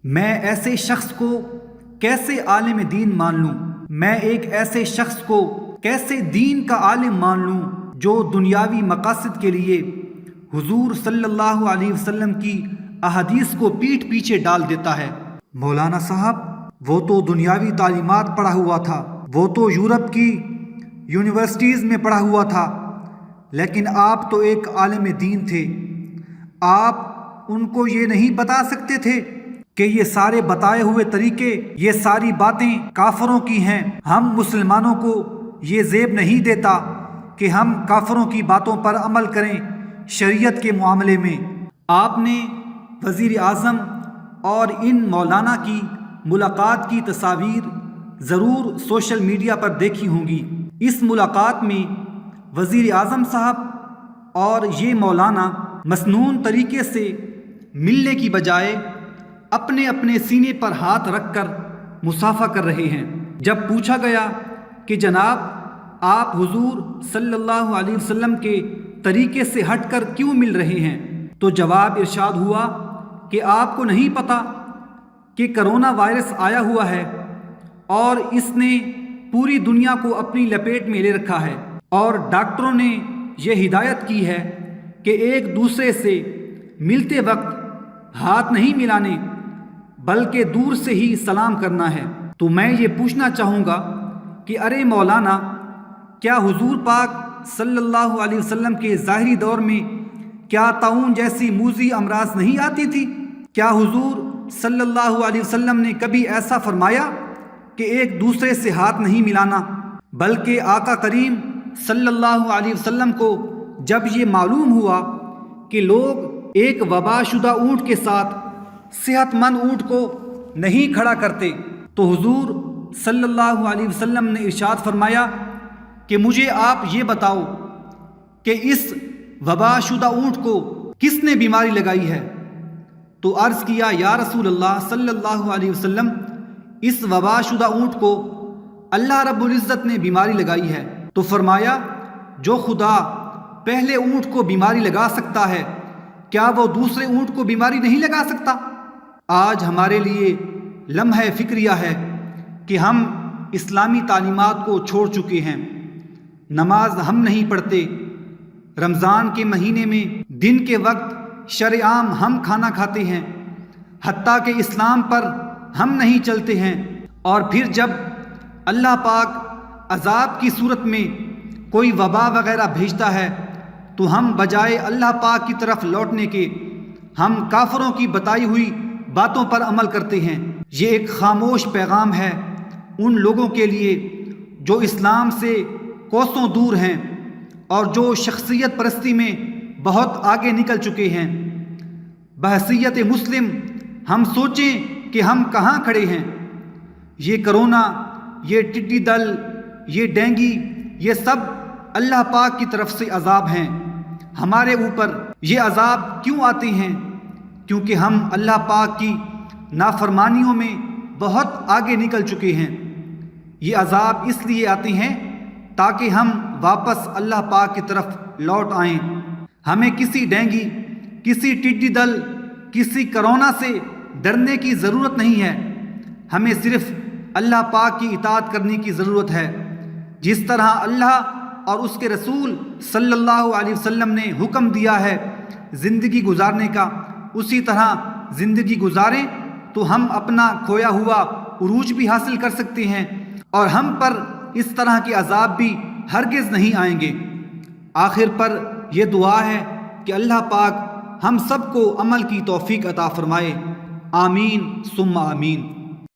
میں ایسے شخص کو کیسے عالم دین مان لوں؟ میں ایک ایسے شخص کو کیسے دین کا عالم مان لوں جو دنیاوی مقاصد کے لیے حضور صلی اللہ علیہ وسلم کی احادیث کو پیٹھ پیچھے ڈال دیتا ہے؟ مولانا صاحب، وہ تو دنیاوی تعلیمات پڑھا ہوا تھا، وہ تو یورپ کی یونیورسٹیز میں پڑھا ہوا تھا، لیکن آپ تو ایک عالم دین تھے۔ آپ ان کو یہ نہیں بتا سکتے تھے کہ یہ سارے بتائے ہوئے طریقے، یہ ساری باتیں کافروں کی ہیں؟ ہم مسلمانوں کو یہ زیب نہیں دیتا کہ ہم کافروں کی باتوں پر عمل کریں شریعت کے معاملے میں۔ آپ نے وزیر اعظم اور ان مولانا کی ملاقات کی تصاویر ضرور سوشل میڈیا پر دیکھی ہوں گی۔ اس ملاقات میں وزیر اعظم صاحب اور یہ مولانا مسنون طریقے سے ملنے کی بجائے اپنے اپنے سینے پر ہاتھ رکھ کر مصافحہ کر رہے ہیں۔ جب پوچھا گیا کہ جناب آپ حضور صلی اللہ علیہ وسلم کے طریقے سے ہٹ کر کیوں مل رہے ہیں، تو جواب ارشاد ہوا کہ آپ کو نہیں پتہ کہ کرونا وائرس آیا ہوا ہے اور اس نے پوری دنیا کو اپنی لپیٹ میں لے رکھا ہے، اور ڈاکٹروں نے یہ ہدایت کی ہے کہ ایک دوسرے سے ملتے وقت ہاتھ نہیں ملانے بلکہ دور سے ہی سلام کرنا ہے۔ تو میں یہ پوچھنا چاہوں گا کہ ارے مولانا، کیا حضور پاک صلی اللہ علیہ وسلم کے ظاہری دور میں کیا طاعون جیسی موذی امراض نہیں آتی تھی؟ کیا حضور صلی اللہ علیہ وسلم نے کبھی ایسا فرمایا کہ ایک دوسرے سے ہاتھ نہیں ملانا؟ بلکہ آقا کریم صلی اللہ علیہ وسلم کو جب یہ معلوم ہوا کہ لوگ ایک وبا شدہ اونٹ کے ساتھ صحت مند اونٹ کو نہیں کھڑا کرتے، تو حضور صلی اللہ علیہ وسلم نے ارشاد فرمایا کہ مجھے آپ یہ بتاؤ کہ اس وبا شدہ اونٹ کو کس نے بیماری لگائی ہے؟ تو عرض کیا یا رسول اللہ صلی اللہ علیہ وسلم، اس وبا شدہ اونٹ کو اللہ رب العزت نے بیماری لگائی ہے۔ تو فرمایا جو خدا پہلے اونٹ کو بیماری لگا سکتا ہے، کیا وہ دوسرے اونٹ کو بیماری نہیں لگا سکتا؟ آج ہمارے لیے لمحہ فکریہ ہے کہ ہم اسلامی تعلیمات کو چھوڑ چکے ہیں، نماز ہم نہیں پڑھتے، رمضان کے مہینے میں دن کے وقت شرعام ہم کھانا کھاتے ہیں، حتیٰ کہ اسلام پر ہم نہیں چلتے ہیں، اور پھر جب اللہ پاک عذاب کی صورت میں کوئی وبا وغیرہ بھیجتا ہے تو ہم بجائے اللہ پاک کی طرف لوٹنے کے ہم کافروں کی بتائی ہوئی باتوں پر عمل کرتے ہیں۔ یہ ایک خاموش پیغام ہے ان لوگوں کے لیے جو اسلام سے کوسوں دور ہیں اور جو شخصیت پرستی میں بہت آگے نکل چکے ہیں۔ بحیثیت مسلم ہم سوچیں کہ ہم کہاں کھڑے ہیں۔ یہ کرونا، یہ ٹڈی دل، یہ ڈینگی، یہ سب اللہ پاک کی طرف سے عذاب ہیں۔ ہمارے اوپر یہ عذاب کیوں آتے ہیں؟ کیونکہ ہم اللہ پاک کی نافرمانیوں میں بہت آگے نکل چکے ہیں۔ یہ عذاب اس لیے آتے ہیں تاکہ ہم واپس اللہ پاک کی طرف لوٹ آئیں۔ ہمیں کسی ڈینگی، کسی ٹڈی دل، کسی کرونا سے ڈرنے کی ضرورت نہیں ہے، ہمیں صرف اللہ پاک کی اطاعت کرنے کی ضرورت ہے۔ جس طرح اللہ اور اس کے رسول صلی اللہ علیہ وسلم نے حکم دیا ہے زندگی گزارنے کا، اسی طرح زندگی گزاریں تو ہم اپنا کھویا ہوا عروج بھی حاصل کر سکتے ہیں، اور ہم پر اس طرح کے عذاب بھی ہرگز نہیں آئیں گے۔ آخر پر یہ دعا ہے کہ اللہ پاک ہم سب کو عمل کی توفیق عطا فرمائے۔ آمین ثم آمین۔